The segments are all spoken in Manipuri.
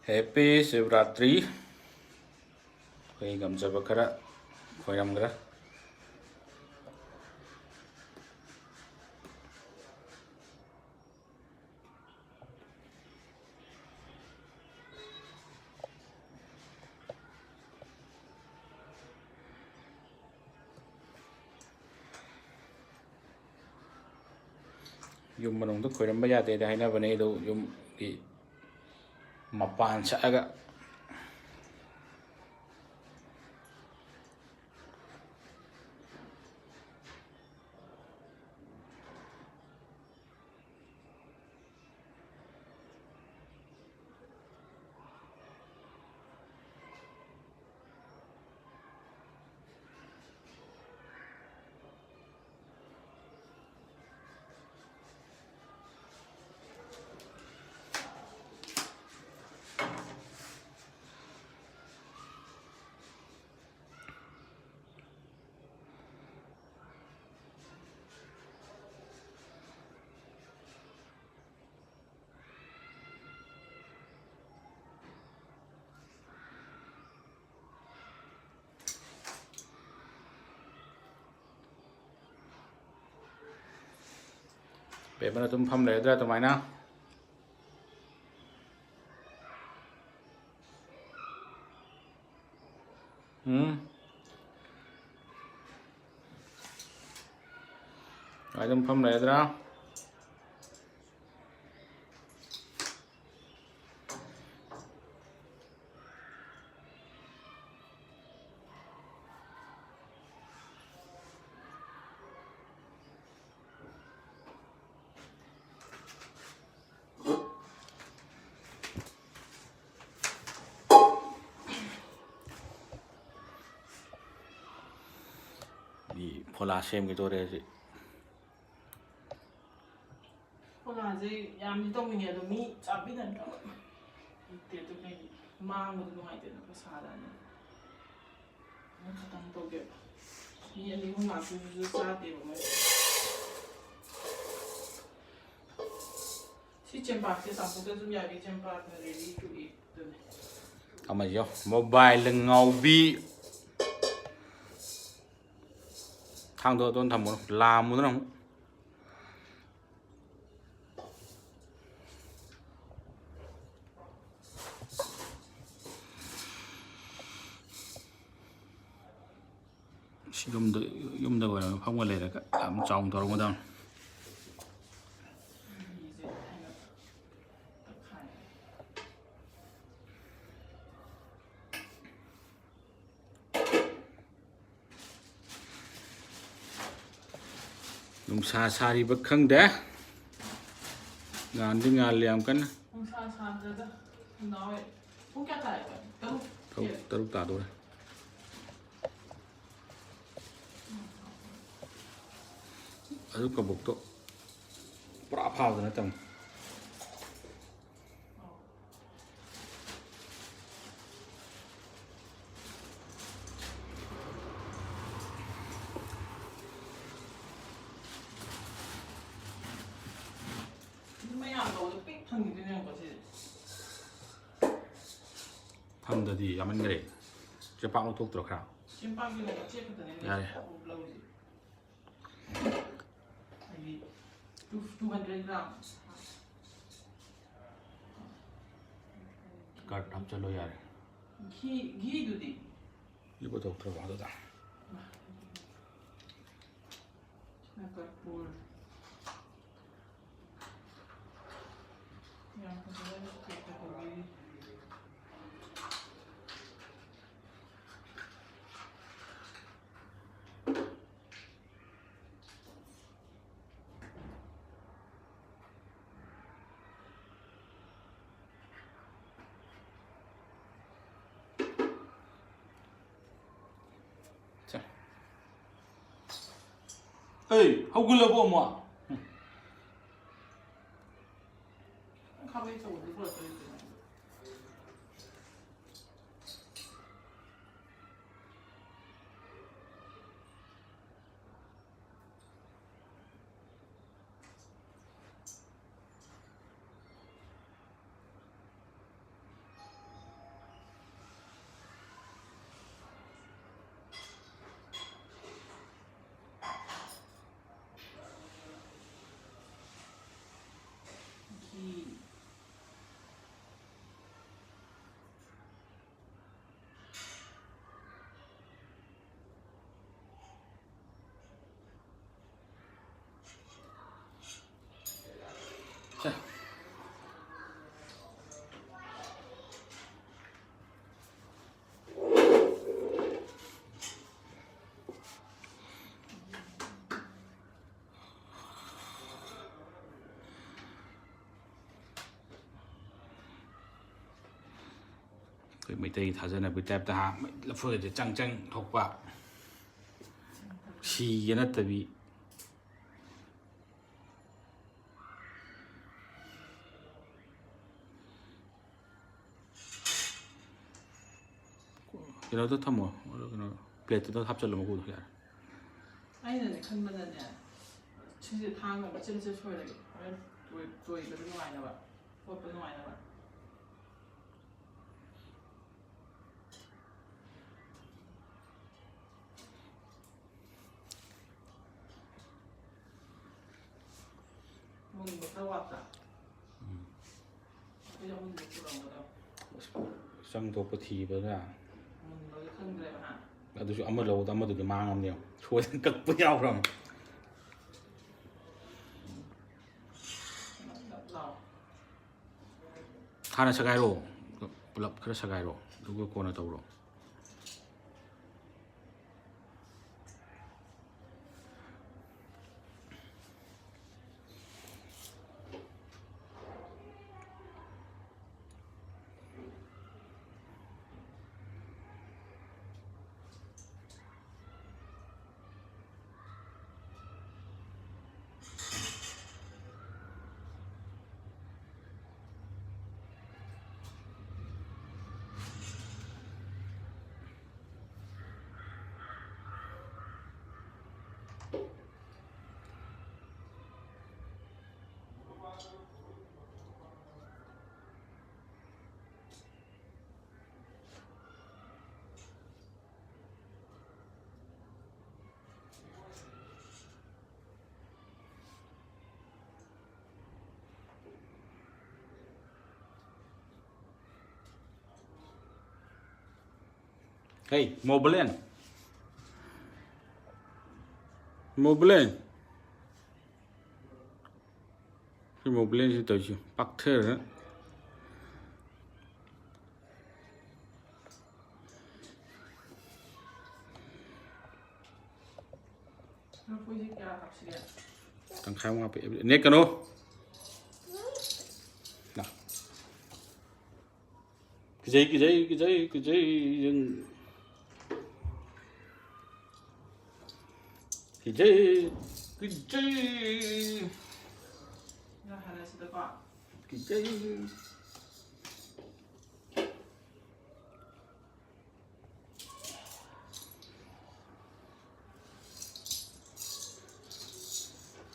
ꯍꯦꯄꯤ ꯁꯤꯕꯔꯥꯇ꯭ꯔꯤ ꯑꯩꯈꯣꯏ ꯉꯝꯖꯕ ꯈꯔ ꯈꯣꯏꯔꯝꯈ꯭ꯔꯦ ꯌꯨꯝ ꯃꯅꯨꯡꯗ ꯈꯣꯏꯔꯝꯕ ꯌꯥꯗꯦꯗ ꯍꯥꯏꯅꯕꯅꯦ ꯑꯗꯨ ꯌꯨꯝꯒꯤ ꯃꯄꯥꯟ ꯁꯛꯑꯒ ꯕꯦꯝꯃꯅ ꯑꯗꯨꯝ ꯐꯝ ꯂꯩꯔꯗ꯭ꯔꯥ ꯑꯗꯨꯃꯥꯏꯅ ꯑꯗꯨꯝ ꯐꯝ ꯂꯩꯔꯗ꯭ꯔꯥ ꯐꯣꯂꯥ ꯁꯦꯝꯒꯗꯣꯔꯦ ꯍꯧꯖꯤꯛ ꯐꯣꯂꯥꯁꯦ ꯌꯥꯝꯗꯤ ꯇꯧꯅꯤꯡꯉꯦ ꯑꯗꯣ ꯃꯤ ꯆꯥꯕꯤꯗꯅꯕ ꯂꯩꯇꯦ ꯑꯗꯨ ꯀꯩꯒꯤ ꯃꯥꯡꯕꯗꯣ ꯅꯨꯡꯉꯥꯏꯇꯦꯅ ꯄꯩꯁꯥꯗꯅ ꯈꯇꯪ ꯇꯧꯒꯦꯕ ꯃꯤ ꯑꯅꯤ ꯑꯍꯨꯝ ꯂꯥꯛꯄꯗꯨꯁꯨ ꯆꯥꯗꯦꯕ ꯃꯣꯏ ꯁꯤ ꯆꯦꯡꯄꯥꯛꯁꯦ ꯆꯥꯝꯐꯨꯠꯇ ꯑꯗꯨꯝ ꯌꯥꯕꯤ ꯆꯦꯡꯄꯥꯛꯅ ꯔꯦꯗꯤ ꯇꯨ ꯏꯠ ꯑꯗꯨꯅꯦ ꯑꯃ ꯌꯥꯎ ꯃꯣꯕꯥꯏꯜꯗ ꯉꯥꯎꯕꯤ ꯊꯥꯡꯗꯣ ꯑꯗꯣꯝ ꯊꯝꯃꯨꯅꯨ ꯂꯥꯝꯃꯨꯗꯅ ꯑꯃꯨꯛ ꯌꯨꯝꯗ ꯑꯣꯏꯅ ꯐꯝꯒ ꯂꯩꯔꯒ ꯌꯥꯝ ꯆꯥꯎꯅ ꯇꯧꯔꯝꯒꯗꯕꯅꯤ ꯅꯨꯡꯁꯥ ꯁꯥꯔꯤꯕ ꯈꯪꯗꯦ ꯉꯥꯟꯗꯤ ꯉꯥꯜꯂꯤ ꯌꯥꯝ ꯀꯟꯅ ꯅꯨꯡꯁꯥ ꯁꯥꯗ꯭ꯔꯒ ꯅꯨꯡꯗꯥꯡꯋꯥꯏ ꯄꯨꯡ ꯀꯌꯥ ꯇꯥꯔꯦ ꯇꯔꯨꯛ ꯇꯥꯗꯣꯔꯦ ꯑꯗꯨ ꯀꯕꯣꯛꯇꯣ ꯄꯨꯔꯥ ꯐꯥꯕꯗ ꯅꯠꯇꯕꯅꯤ ꯃꯌꯥꯝ ꯇꯧꯕꯗꯣ ꯄꯤꯛ ꯊꯟꯈꯤꯗꯣꯏꯅꯦꯕꯀꯣ ꯁꯤꯁꯦ ꯐꯝꯗꯗꯤ ꯌꯥꯝꯃꯟꯈ꯭ꯔꯦ ꯆꯦꯄꯥꯛ ꯂꯧꯊꯣꯛꯇ꯭ꯔꯣ ꯈꯔ ꯆꯦꯡꯄꯥꯛꯀꯤ ꯃꯆꯦꯠ ꯈꯛꯇꯅꯦ ꯌꯥꯔꯦ ꯂꯧꯔꯤꯁꯦ ꯍꯥꯏꯗꯤ 200 ꯒ꯭ꯔꯥꯝ ꯀꯥꯔꯠ ꯍꯥꯞꯆꯜꯂꯣ ꯌꯥꯔꯦ ꯘꯤꯗꯨꯗꯤ ꯘꯤ ꯄꯨꯊꯣꯛꯇ꯭ꯔꯕ ꯑꯗꯨꯗ ꯀꯔꯄꯨꯔ ꯌꯥꯝ ꯐꯖꯅ ꯆꯦꯛ ꯇꯧꯕꯤꯔꯤ ꯑꯩ ꯍꯧꯒꯠꯂꯕꯣ ꯑꯃꯨꯛ ꯈꯥꯕꯩ ꯑꯆꯧꯕꯗꯨ ꯄꯨꯔꯛꯇꯣꯏꯅꯦ 자. 그 밑에 다전에 밑에 다 러프에 짱짱 톡바 시기나 따비 그래도 탐뭐 그런 플레이트도 합절로 먹고도 야 아이는 큰거는 진짜 다한 거 찔찔 소리 나게 또 이거 좀 많이 나와 뽀뽀 좀 많이 나와 뭔가 들어왔다 그냥 뭔가 들어온 거다 쌍도 버티버나 너희 큰 그래 봐 아주 아무 lâu 아무도 그 망함네요 초에 cực nhau rồi 하나 사가이로 불랍 그래 사가이로 누구 거나 더불어 Hey, Mobilen. Mobilen. Cái Mobilen thì tới chứ, bắc thế rồi. Thằng khai hoa bị nét cái nó. Nào. Cái dây cái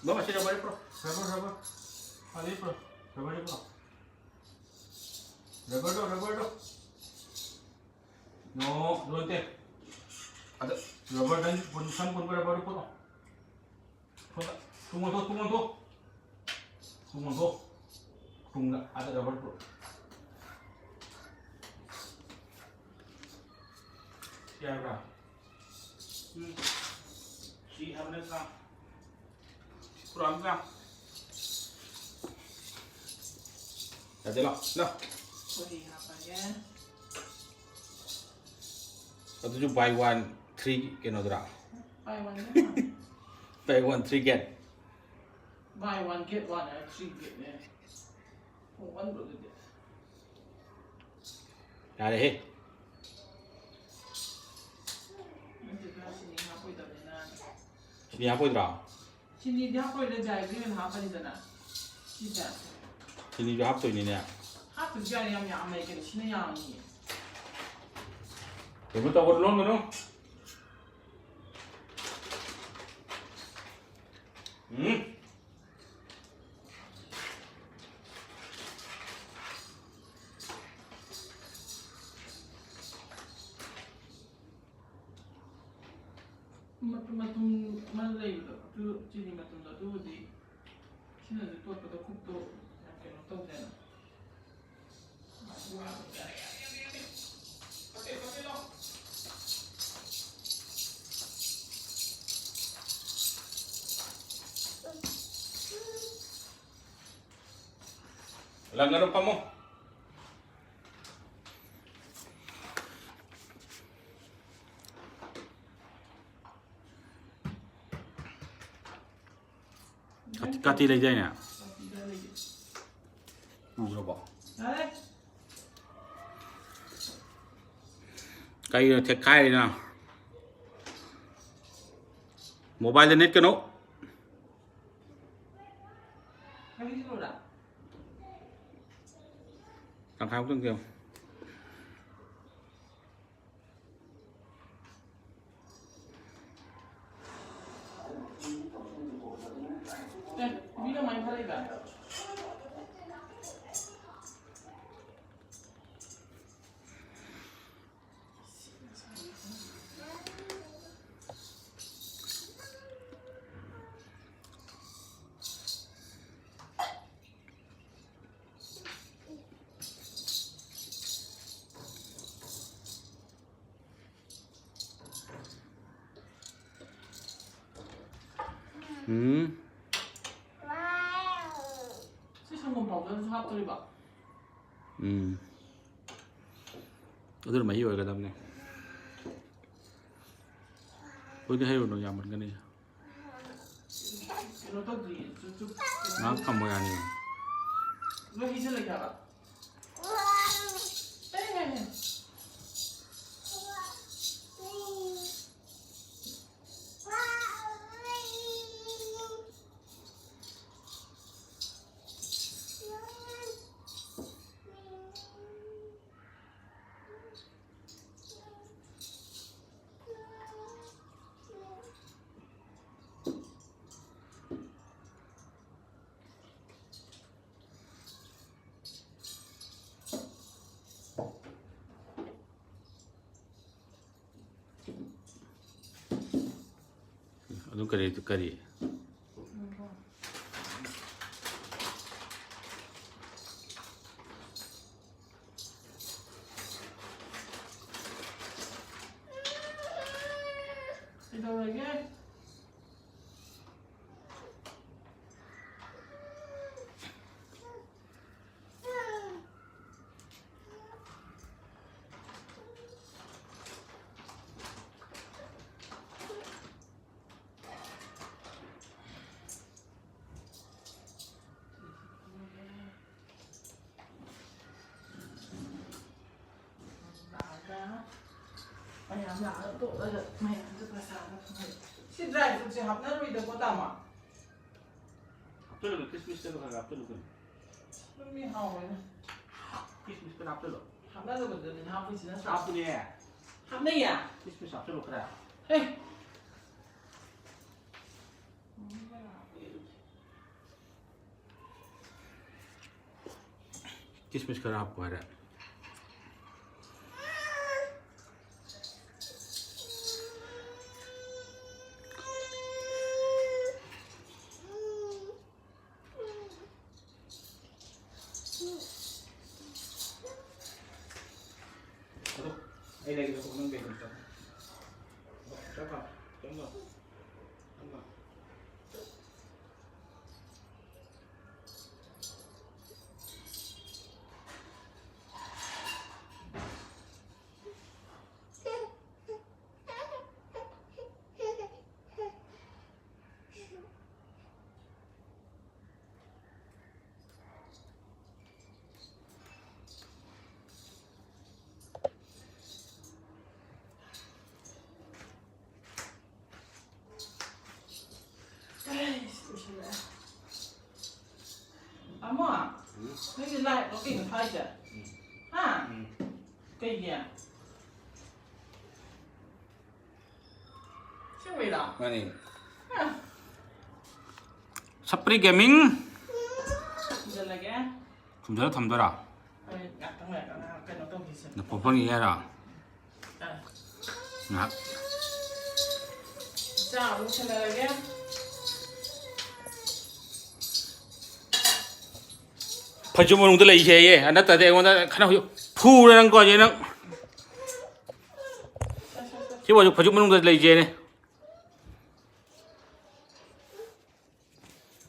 no, masih ada balik bro, rubber, balik bro, rubber do, no, belum teh, ada rubber dan pun rubber pun, tunggu, ada rubber bro, siapa, si hamil kah? Kurang kan? Jadi lah, nah. Satu tu buy one three kena tu Buy one buy one three get. Buy one get one, three get ne. One bro tu. Ada he. Sini apa itu? Sini dia apa itu jaya green apa ni sana? Sini. Sini juga apa ini ni? Apa jaya yang Amerika sini yang ni. Kamu tahu berlon kan? Matum malay tu sini matum tu di sini ada tu apa tu kup tu yang kena tahu dan. Langgan pa mo. Kati lagi jaya na. Uro ba? Đấy. Cây thiệt khai nào. Mobile net cái nổ. Cái gì rồi đã? Thằng khám tương kêu. Đây, video mày phải đây cả. 시청금 법은 사업들이 막. Itu rumah hiu kata ni. Ôi cái hiu nó nhà mình cái này. Nó tốt gì? Chút. Nó không có gì. Nó hy sinh lại cả. Ê. Aduh kari itu kari. Đi đâu rồi ghê? Mày làm giả nó tội ra được, mày làm cho ta xả nó không hay. Xin rảnh thì chỉ học nó rồi được có tầm à? Aptul loh, kismis itu kan aptul loh. Nó mi hào vậy nè. Kismis kan aptul loh. Học nó rồi mình học thì chỉ nó Aptul ni ya. học đây à? Kismis aptul loh kena. Ê. Kismis kena apa ada? Đây đây nó cũng nâng về mình chắc không? Đúng rồi. Đúng rồi. Amma, cái gì lại nó kinh thay chứ? Ha? Cái gì à? Chứ vậy đó? Mana ni? Ha? Sapri Gaming. Giờ là cái Kumjara thamdara. gạt thằng này cái nó tốt gì sự. Na popon ni era. À, Na. sao lúc xem là cái Phajum mong tu lei che ye. Anda ta de wanda khana phu nang ko je nang. Ki wa phajum mong tu lei che ne.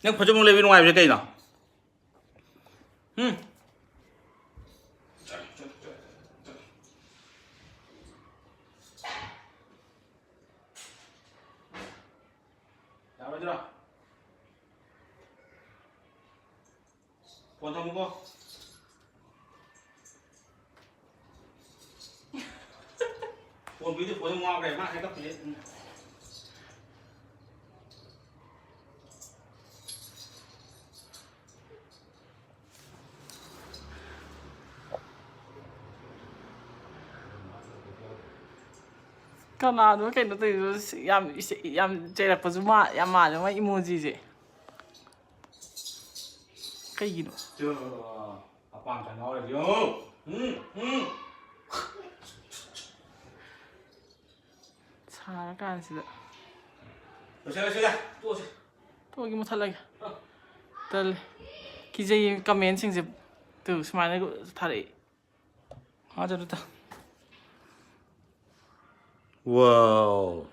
Nang phajum mong lei bi ngai je kai na. ꯊꯝꯃꯣꯀꯣ ꯐꯣꯟ ꯄꯤꯗꯨ ꯐꯣꯟ ꯉꯥꯎꯈ꯭ꯔꯦ ꯃꯥ ꯍꯥꯏꯒꯠꯄꯁꯦ ꯀꯅꯥꯅꯣ ꯀꯩꯅꯣ ꯇꯧꯔꯤꯗꯣ ꯌꯥꯝ ꯆꯩꯔꯛꯄꯁꯨ ꯌꯥꯝ ꯃꯥꯜꯂꯦ ꯃꯣꯏ ꯏꯃꯣꯖꯤꯁꯦ ꯀꯩꯒꯤꯅꯣ ꯑꯄꯥꯝ ꯆꯪꯍꯧꯔꯦ ꯌꯣ ꯁꯥꯔꯀꯥꯟꯁꯤꯗ ꯂꯣꯏꯁꯤꯜꯂꯁꯤꯗ ꯇꯣꯛꯑꯁꯤ ꯇꯣꯛꯑꯒꯦ ꯃꯨꯠꯊꯠꯂꯒꯦ ꯇꯜꯂꯦ ꯀꯤꯖꯩ ꯀꯃꯦꯟꯁꯤꯡꯁꯦ ꯇꯨ ꯁꯨꯃꯥꯏꯅ ꯊꯥꯔꯛꯏ ꯍꯥꯖꯔꯨꯗ Wow.